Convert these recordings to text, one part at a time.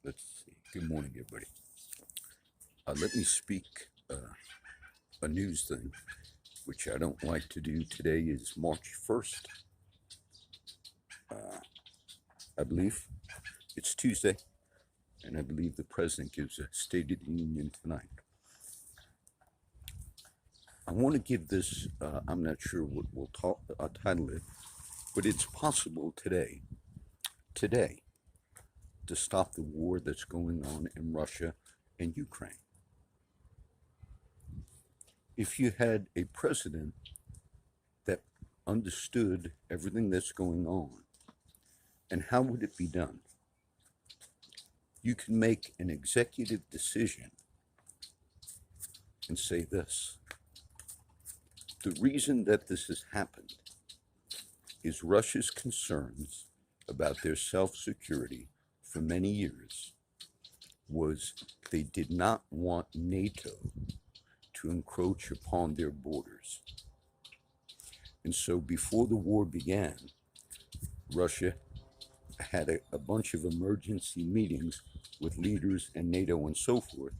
Let's see. Good morning, everybody. Let me speak a news thing, which I don't like to do. Today is March 1st, I believe. It's Tuesday, and I believe the president gives a State of the Union tonight. I want to give this, I'm not sure what we'll title it, but it's possible today, to stop the war that's going on in Russia and Ukraine. If you had a president that understood everything that's going on, and how would it be done? You can make an executive decision and say this: the reason that this has happened is Russia's concerns about their self-security for many years was they did not want NATO to encroach upon their borders. And so before the war began, Russia had a bunch of emergency meetings with leaders and NATO and so forth,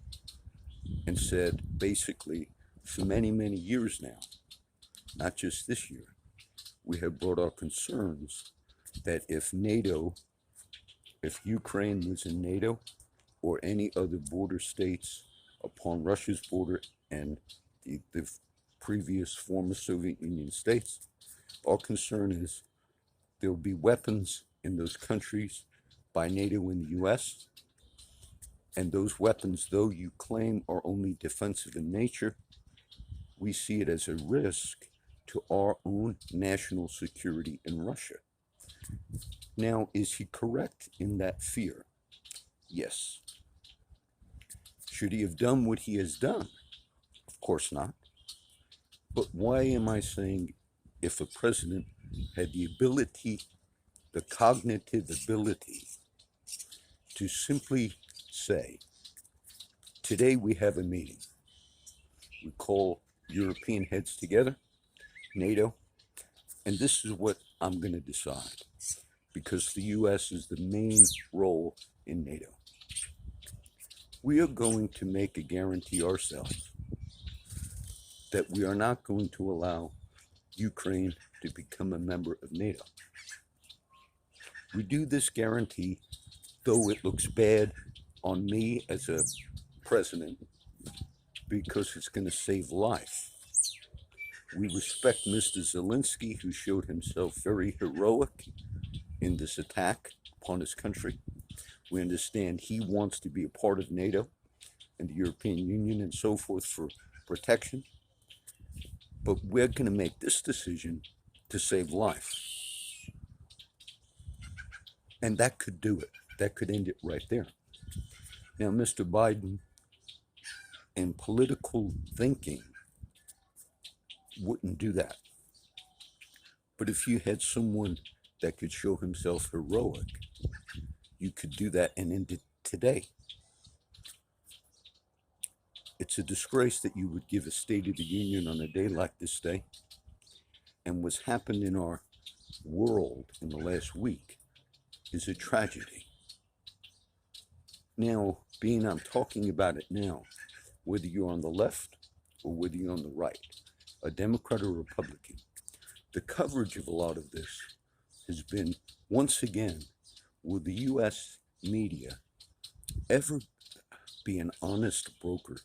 and said basically, for many, many years now, not just this year, we have brought our concerns that if Ukraine was in NATO or any other border states upon Russia's border and the previous former Soviet Union states, our concern is there will be weapons in those countries by NATO and the US, and those weapons, though you claim are only defensive in nature, we see it as a risk to our own national security in Russia. Now, is he correct in that fear? Yes. Should he have done what he has done? Of course not. But why am I saying if a president had the ability, the cognitive ability, to simply say, today we have a meeting. We call European heads together, NATO, and this is what I'm going to decide, because the US is the main role in NATO. We are going to make a guarantee ourselves that we are not going to allow Ukraine to become a member of NATO. We do this guarantee, though it looks bad on me as a president, because it's going to save life. We respect Mr. Zelensky, who showed himself very heroic in this attack upon his country. We understand he wants to be a part of NATO and the European Union and so forth for protection. But we're going to make this decision to save life. And that could do it. That could end it right there. Now, Mr. Biden, in political thinking, wouldn't do that. But if you had someone that could show himself heroic, you could do that and end it today. It's a disgrace that you would give a State of the Union on a day like this day. And what's happened in our world in the last week is a tragedy. Now, being I'm talking about it now, whether you're on the left or whether you're on the right, a Democrat or Republican, the coverage of a lot of this has been, once again, will the US media ever be an honest broker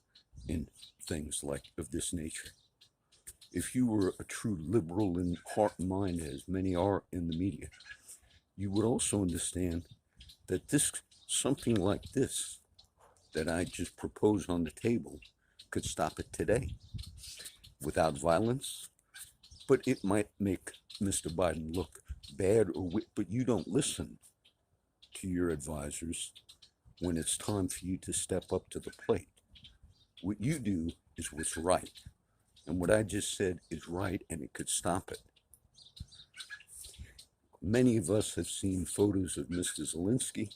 in things like of this nature? If you were a true liberal in heart and mind, as many are in the media, you would also understand that something like this that I just proposed on the table could stop it today without violence. But it might make Mr. Biden look bad, but you don't listen to your advisors when it's time for you to step up to the plate. What you do is what's right. And what I just said is right, and it could stop it. Many of us have seen photos of Mr. Zelensky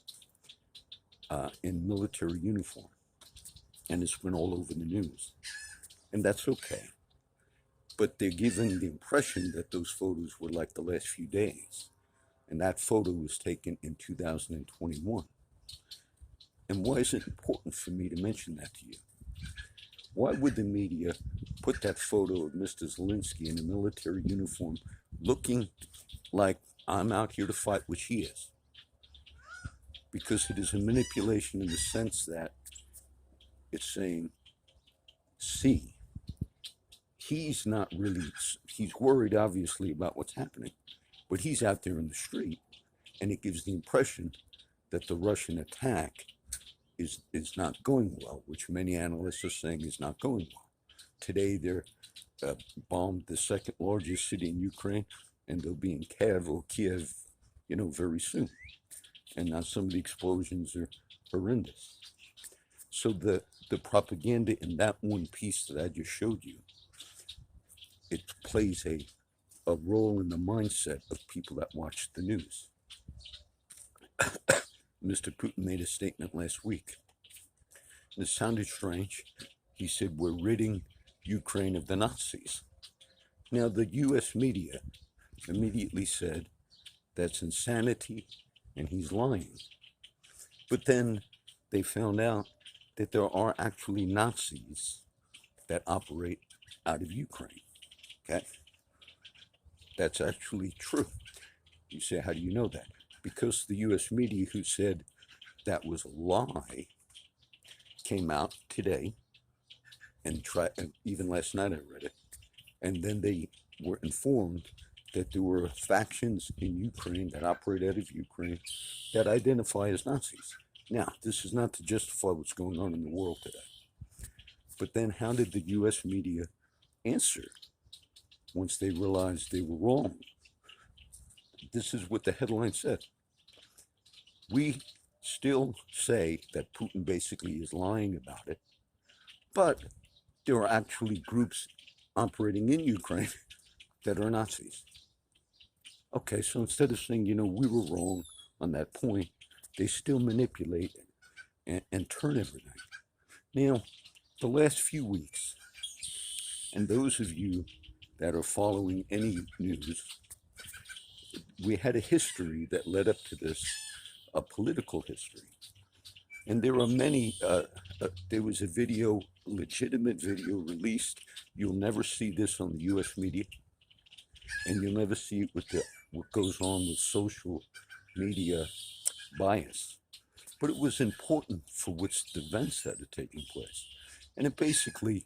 in military uniform, and it's been all over the news. And that's okay. But they're giving the impression that those photos were like the last few days. And that photo was taken in 2021. And why is it important for me to mention that to you? Why would the media put that photo of Mr. Zelensky in a military uniform looking like I'm out here to fight, which he is? Because it is a manipulation in the sense that it's saying, see, he's not really, he's worried obviously about what's happening, but he's out there in the street, and it gives the impression that the Russian attack is not going well, which many analysts are saying is not going well. Today, they're bombed the second largest city in Ukraine, and they'll be in Kiev, very soon. And now some of the explosions are horrendous. So the propaganda in that one piece that I just showed you, it plays a role in the mindset of people that watch the news. Mr. Putin made a statement last week. It sounded strange. He said, we're ridding Ukraine of the Nazis. Now, the US media immediately said that's insanity and he's lying. But then they found out that there are actually Nazis that operate out of Ukraine. Okay? That's actually true. You say, how do you know that? Because the US media, who said that was a lie, came out today and even last night I read it, and then they were informed that there were factions in Ukraine that operate out of Ukraine that identify as Nazis. Now, this is not to justify what's going on in the world today, but then how did the US media answer once they realized they were wrong? This is what the headline said. We still say that Putin basically is lying about it, but there are actually groups operating in Ukraine that are Nazis. Okay, so instead of saying, we were wrong on that point, they still manipulate and turn everything. Now, the last few weeks, and those of you that are following any news, we had a history that led up to this, a political history. And there are many, there was a video, legitimate video released. You'll never see this on the US media, and you'll never see it with what goes on with social media bias. But it was important for which the events that are taking place. And it basically,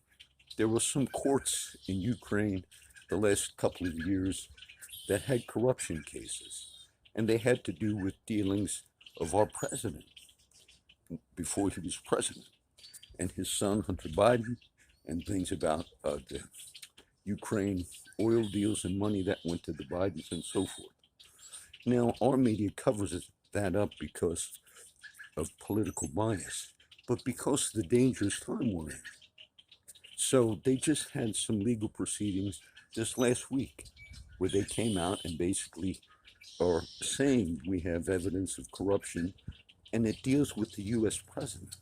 there were some courts in Ukraine the last couple of years that had corruption cases, and they had to do with dealings of our president before he was president, and his son, Hunter Biden, and things about the Ukraine oil deals and money that went to the Bidens and so forth. Now, our media covers that up because of political bias, but because of the dangerous time we're in. So they just had some legal proceedings this last week where they came out and basically are saying we have evidence of corruption, and it deals with the US president,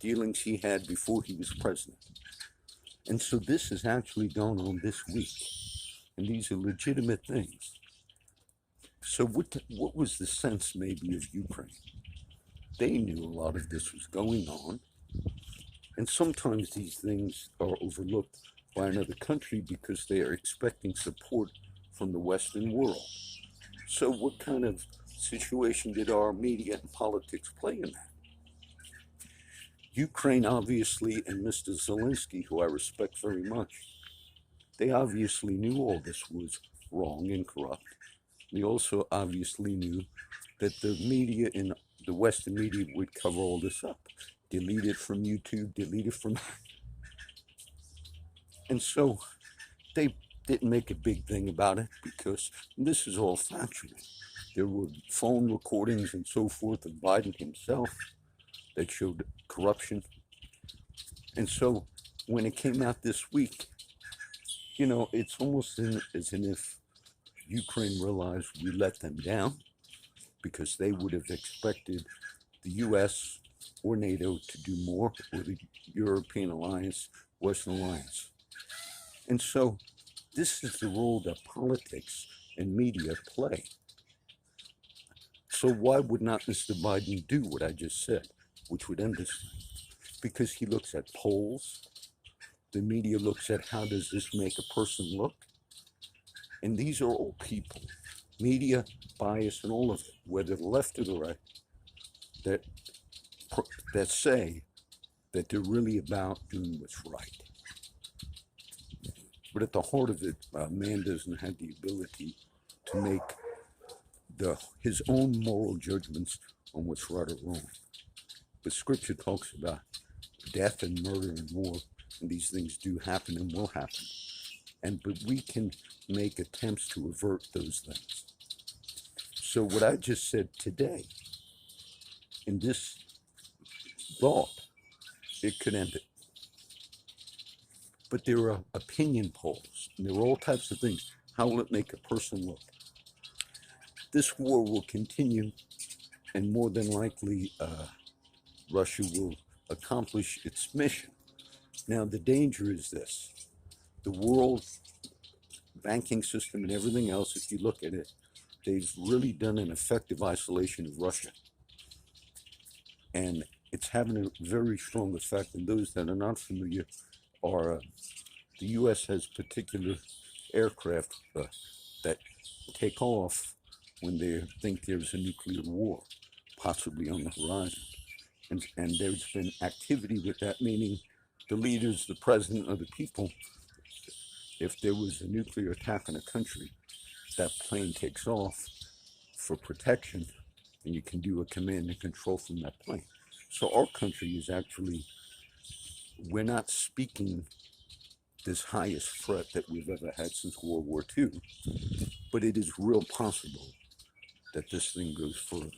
dealings he had before he was president. And so this has actually gone on this week, and these are legitimate things. So what was the sense maybe of Ukraine? They knew a lot of this was going on, and sometimes these things are overlooked by another country because they are expecting support from the Western world. So what kind of situation did our media and politics play in that? Ukraine, obviously, and Mr. Zelensky, who I respect very much, they obviously knew all this was wrong and corrupt. They also obviously knew that the media in the Western media would cover all this up, delete it from YouTube, delete it from... And so they didn't make a big thing about it because this is all factual. There were phone recordings and so forth of Biden himself that showed corruption. And so when it came out this week, it's almost as if Ukraine realized we let them down because they would have expected the US or NATO to do more, or the European alliance, Western alliance. And so this is the role that politics and media play. So why would not Mr. Biden do what I just said, which would end this thing? Because he looks at polls, the media looks at how does this make a person look, and these are all people, media, bias, and all of it, whether the left or the right, that that say that they're really about doing what's right. But at the heart of it, man doesn't have the ability to make his own moral judgments on what's right or wrong. But Scripture talks about death and murder and war, and these things do happen and will happen. But we can make attempts to avert those things. So what I just said today, in this thought, it could end it. But there are opinion polls, and there are all types of things. How will it make a person look? This war will continue, and more than likely, Russia will accomplish its mission. Now, the danger is this. The world banking system and everything else, if you look at it, they've really done an effective isolation of Russia. And it's having a very strong effect. And those that are not familiar are, the U.S. has particular aircraft that take off when they think there's a nuclear war, possibly on the horizon. And there's been activity with that, meaning the leaders, the president, or the people, if there was a nuclear attack on a country, that plane takes off for protection, and you can do a command and control from that plane. So our country is actually, we're not speaking this highest threat that we've ever had since World War II, but it is real possible that this thing goes further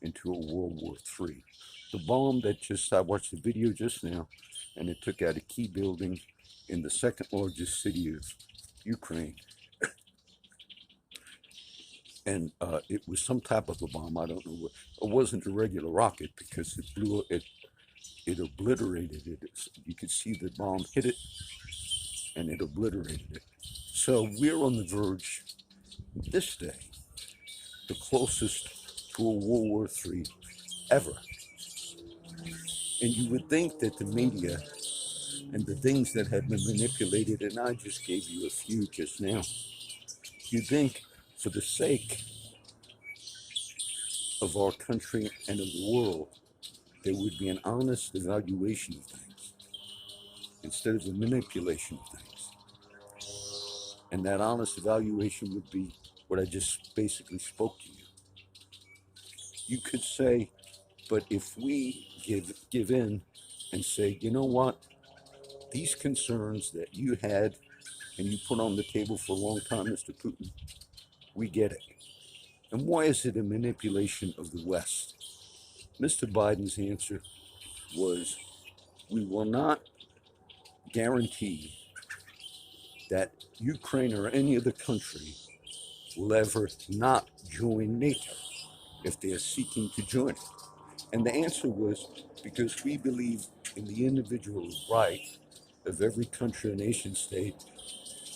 into a World War III. The bomb that I watched the video just now, and it took out a key building in the second largest city of Ukraine. And it was some type of a bomb. I don't know what. It wasn't a regular rocket because it blew it. It obliterated it. You could see the bomb hit it, and it obliterated it. So we're on the verge this day, the closest to a World War III ever. And you would think that the media and the things that have been manipulated, and I just gave you a few just now, you think for the sake of our country and of the world, there would be an honest evaluation of things instead of a manipulation of things. And that honest evaluation would be what I just basically spoke to you. You could say, but if we give in and say, you know what, these concerns that you had and you put on the table for a long time, Mr. Putin, we get it. And why is it a manipulation of the West? Mr. Biden's answer was, we will not guarantee that Ukraine or any other country will ever not join NATO if they are seeking to join it. And the answer was because we believe in the individual right of every country or nation state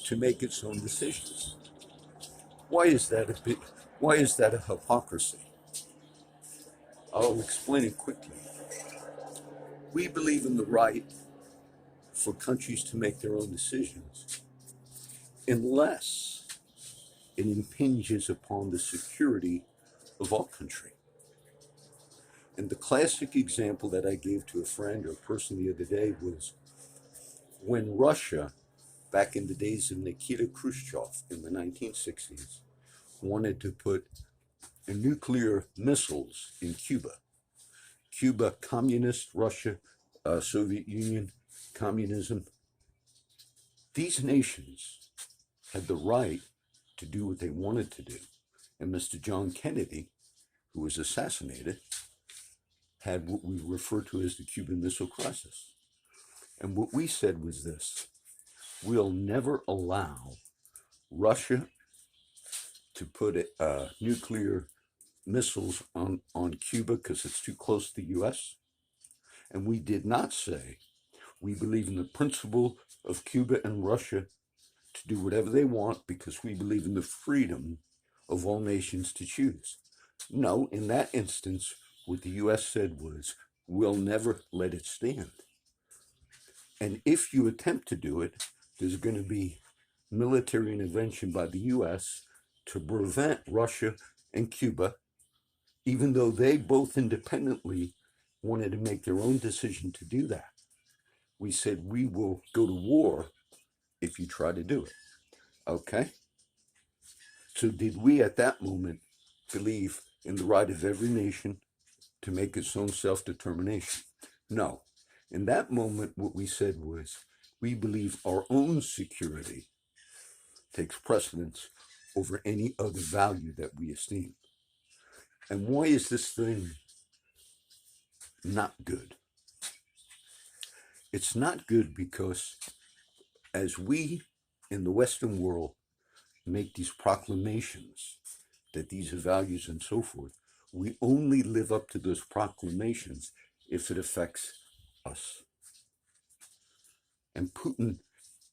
to make its own decisions. Why is that a hypocrisy? I'll explain it quickly. We believe in the right for countries to make their own decisions unless it impinges upon the security of our country. And the classic example that I gave to a friend or a person the other day was when Russia, back in the days of Nikita Khrushchev in the 1960s, wanted to put nuclear missiles in Cuba. Cuba, communist, Russia, Soviet Union, communism. These nations had the right to do what they wanted to do. And Mr. John Kennedy, who was assassinated, had what we refer to as the Cuban Missile Crisis. And what we said was this: we'll never allow Russia to put nuclear missiles on Cuba because it's too close to the U.S. And we did not say we believe in the principle of Cuba and Russia to do whatever they want because we believe in the freedom of all nations to choose. No, in that instance, what the U.S. said was, we'll never let it stand. And if you attempt to do it, there's going to be military intervention by the U.S. to prevent Russia and Cuba, even though they both independently wanted to make their own decision to do that. We said, we will go to war if you try to do it. Okay? So did we at that moment believe in the right of every nation to make its own self-determination? No. In that moment, what we said was, we believe our own security takes precedence over any other value that we esteem. And why is this thing not good? It's not good because as we in the Western world make these proclamations that these are values and so forth, we only live up to those proclamations if it affects us. And Putin,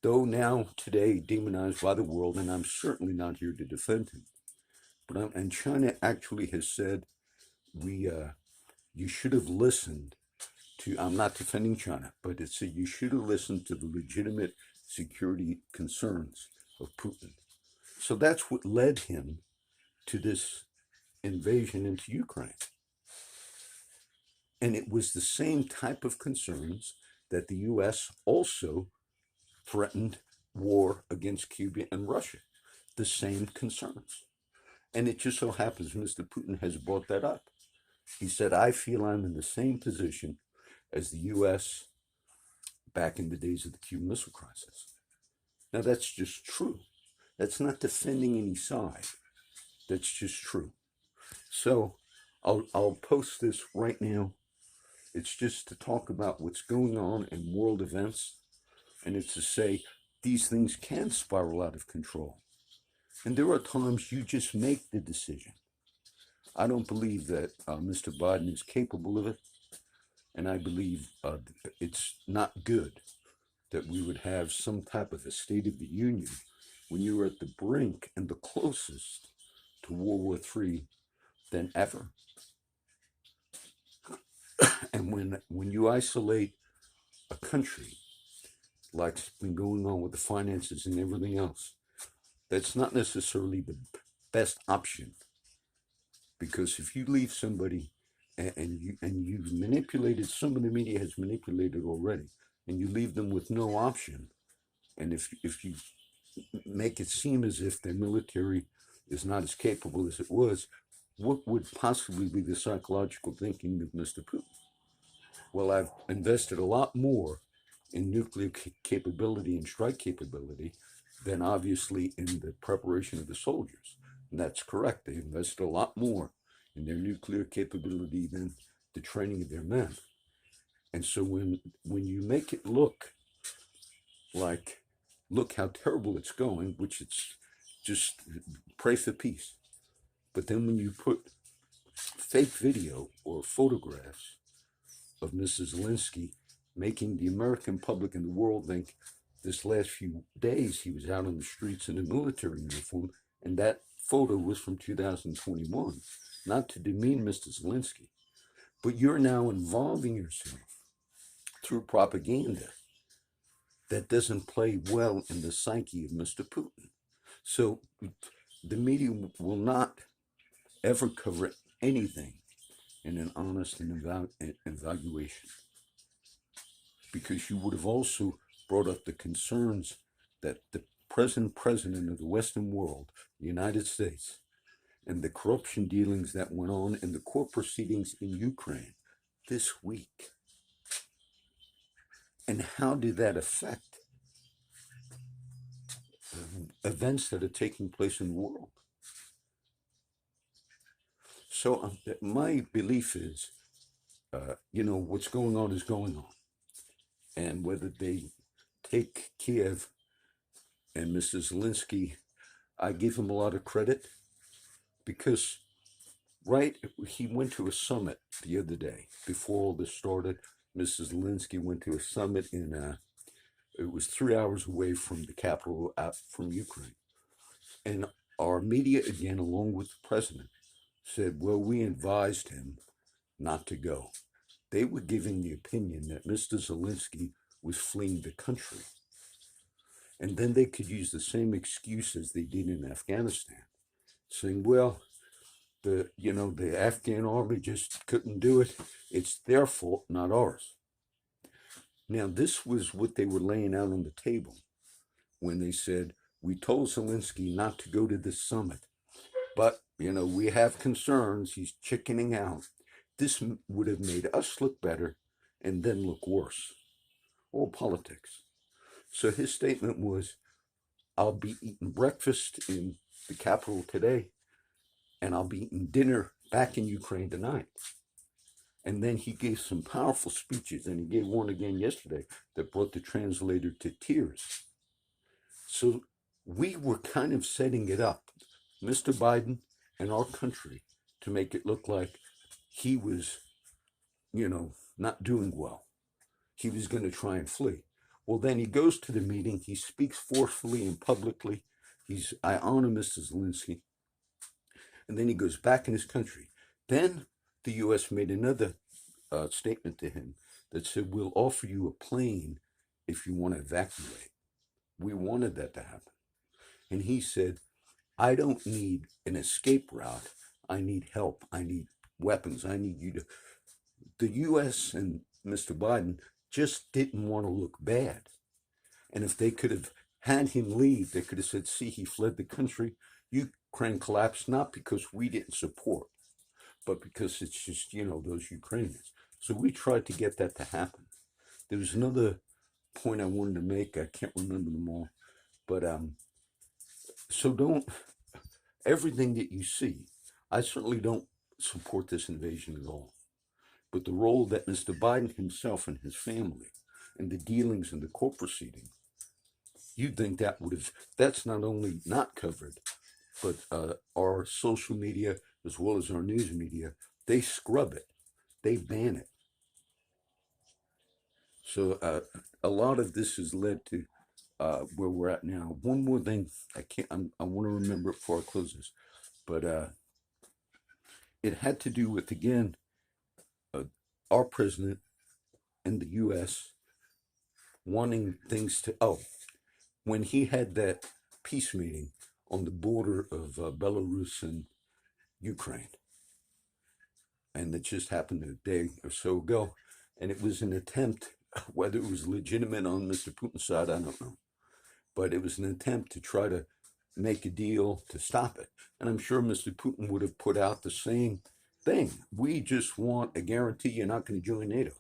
though now today demonized by the world, and I'm certainly not here to defend him, but and China actually has said, you should have listened to, I'm not defending China, but it said you should have listened to the legitimate security concerns of Putin. So that's what led him to this invasion into Ukraine. And it was the same type of concerns that the US also threatened war against Cuba and Russia. The same concerns. And it just so happens Mr. Putin has brought that up. He said, I feel I'm in the same position as the US back in the days of the Cuban Missile Crisis. Now that's just true. That's not defending any side. That's just true. So I'll post this right now. It's just to talk about what's going on in world events, and it's to say these things can spiral out of control. And there are times you just make the decision. I don't believe that Mr. Biden is capable of it, and I believe it's not good that we would have some type of a State of the Union when you're at the brink and the closest to World War III than ever. And when you isolate a country, like's been going on with the finances and everything else, that's not necessarily the best option. Because if you leave somebody and you've manipulated, some of the media has manipulated already, and you leave them with no option, and if you make it seem as if their military is not as capable as it was, what would possibly be the psychological thinking of Mr. Putin? Well, I've invested a lot more in nuclear capability and strike capability than obviously in the preparation of the soldiers. And that's correct. They invested a lot more in their nuclear capability than the training of their men. And so when you make it look like, look how terrible it's going, which it's just pray for peace. But then when you put fake video or photographs of Mrs. Zelensky making the American public and the world think this last few days he was out on the streets in a military uniform, and that photo was from 2021, not to demean Mr. Zelensky, but you're now involving yourself through propaganda that doesn't play well in the psyche of Mr. Putin. So the media will not ever cover anything in an honest evaluation, because you would have also brought up the concerns that the present president of the Western world, the United States, and the corruption dealings that went on in the court proceedings in Ukraine this week. And how did that affect events that are taking place in the world? So my belief is, what's going on is going on. And whether they take Kiev and Mr. Zelensky, I give him a lot of credit, because he went to a summit the other day before all this started. Mrs. Zelensky went to a summit it was 3 hours away from the capital, from Ukraine. And our media, again, along with the president, said, well, we advised him not to go. They were giving the opinion that Mr. Zelensky was fleeing the country. And then they could use the same excuse as they did in Afghanistan, saying, well, the Afghan army just couldn't do it. It's their fault, not ours. Now, this was what they were laying out on the table when they said, we told Zelensky not to go to this summit, but, we have concerns. He's chickening out. This would have made us look better and then look worse. All politics. So his statement was, I'll be eating breakfast in the capital today, and I'll be eating dinner back in Ukraine tonight. And then he gave some powerful speeches, and he gave one again yesterday that brought the translator to tears. So we were kind of setting it up, Mr. Biden and our country, to make it look like he was, not doing well. He was going to try and flee. Well, then he goes to the meeting. He speaks forcefully and publicly. I honor Mr. Zelensky. And then he goes back in his country. Then the U.S. made another statement to him that said, we'll offer you a plane if you want to evacuate. We wanted that to happen. And he said, I don't need an escape route. I need help. I need weapons. I need you to. The U.S. and Mr. Biden just didn't want to look bad. And if they could have had him leave, they could have said, see, he fled the country. Ukraine collapsed, not because we didn't support, but because it's just, those Ukrainians. So we tried to get that to happen. There was another point I wanted to make. I can't remember them all. But so everything that you see, I certainly don't support this invasion at all. But the role that Mr. Biden himself and his family and the dealings in the court proceeding, you'd think that's not only not covered, but our social media as well as our news media, they scrub it, they ban it. So a lot of this has led to where we're at now. One more thing, I want to remember it before I close this, but it had to do with, again, our president and the U.S. wanting things to, when he had that peace meeting on the border of Belarus and Ukraine, and it just happened a day or so ago, and it was an attempt, whether it was legitimate on Mr. Putin's side, I don't know, but it was an attempt to try to make a deal to stop it. And I'm sure Mr. Putin would have put out the same thing. We just want a guarantee you're not going to join NATO.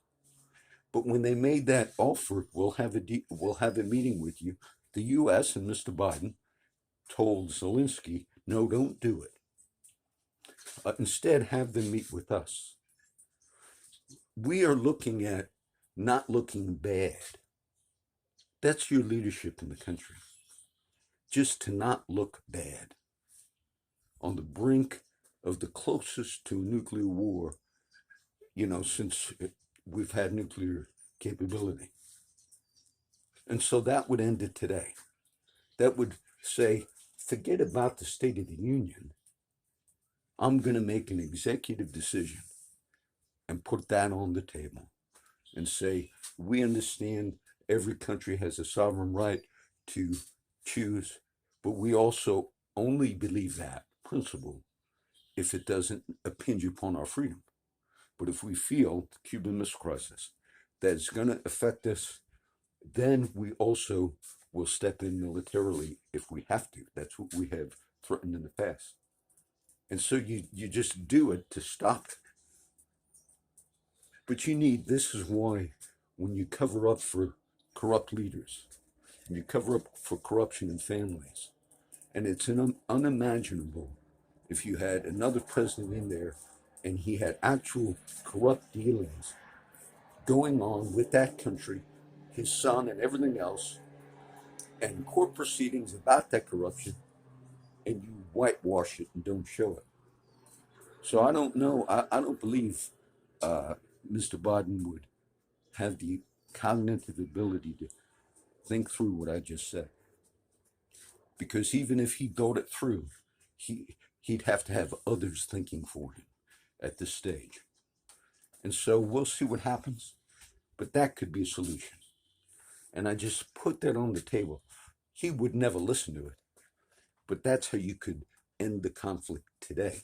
But when they made that offer, we'll have a meeting with you, the U.S. and Mr. Biden told Zelensky, no, don't do it. Instead, have them meet with us. We are looking at not looking bad. That's your leadership in the country. Just to not look bad. On the brink of the closest to a nuclear war, since we've had nuclear capability. And so that would end it today. That would say, forget about the State of the Union. I'm going to make an executive decision and put that on the table and say, we understand every country has a sovereign right to choose, but we also only believe that principle if it doesn't impinge upon our freedom. But if we feel the Cuban Missile Crisis that it's going to affect us, then we also will step in militarily if we have to. That's what we have threatened in the past. And so you just do it to stop it. But this is why when you cover up for corrupt leaders, when you cover up for corruption in families, and it's unimaginable if you had another president in there and he had actual corrupt dealings going on with that country, his son and everything else, and court proceedings about that corruption, and you whitewash it and don't show it. So I don't know. I don't believe Mr. Biden would have the cognitive ability to think through what I just said. Because even if he thought it through, he'd have to have others thinking for him at this stage. And so we'll see what happens, but that could be a solution. And I just put that on the table. He would never listen to it, but that's how you could end the conflict today.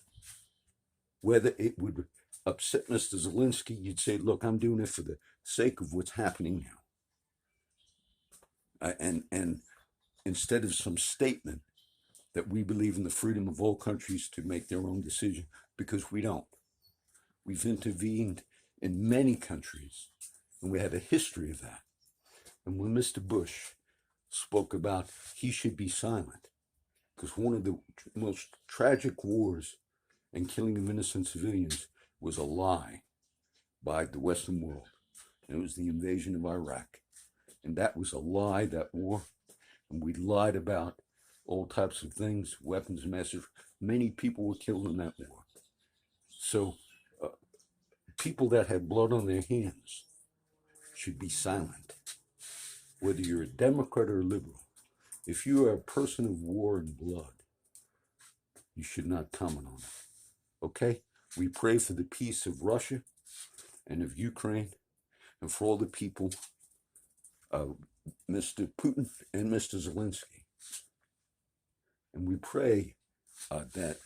Whether it would upset Mr. Zelensky, you'd say, look, I'm doing it for the sake of what's happening now. And instead of some statement that we believe in the freedom of all countries to make their own decision, because we don't. We've intervened in many countries, and we have a history of that. And when Mr. Bush spoke about he should be silent, because one of the most tragic wars and killing of innocent civilians was a lie by the Western world. And it was the invasion of Iraq. And that was a lie, that war. And we lied about all types of things, weapons of mass destruction. Many people were killed in that war. So people that have blood on their hands should be silent. Whether you're a Democrat or a liberal, if you are a person of war and blood, you should not comment on it. Okay? We pray for the peace of Russia and of Ukraine and for all the people, Mr. Putin and Mr. Zelensky. And we pray that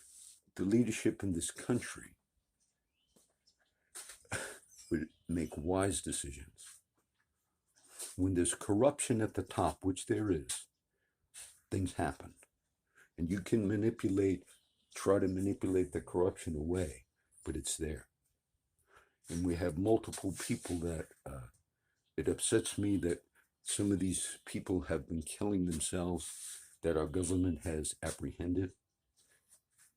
the leadership in this country would make wise decisions. When there's corruption at the top, which there is, things happen. And you can try to manipulate the corruption away, but it's there. And we have multiple people that, it upsets me that some of these people have been killing themselves that our government has apprehended.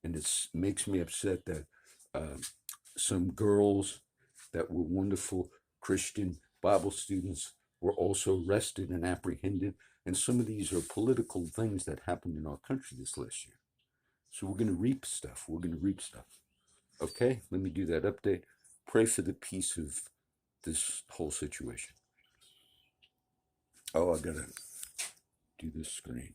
And it makes me upset that some girls that were wonderful Christian Bible students were also arrested and apprehended. And some of these are political things that happened in our country this last year. So we're going to reap stuff. Okay, let me do that update. Pray for the peace of this whole situation. Oh, I got to do this screen.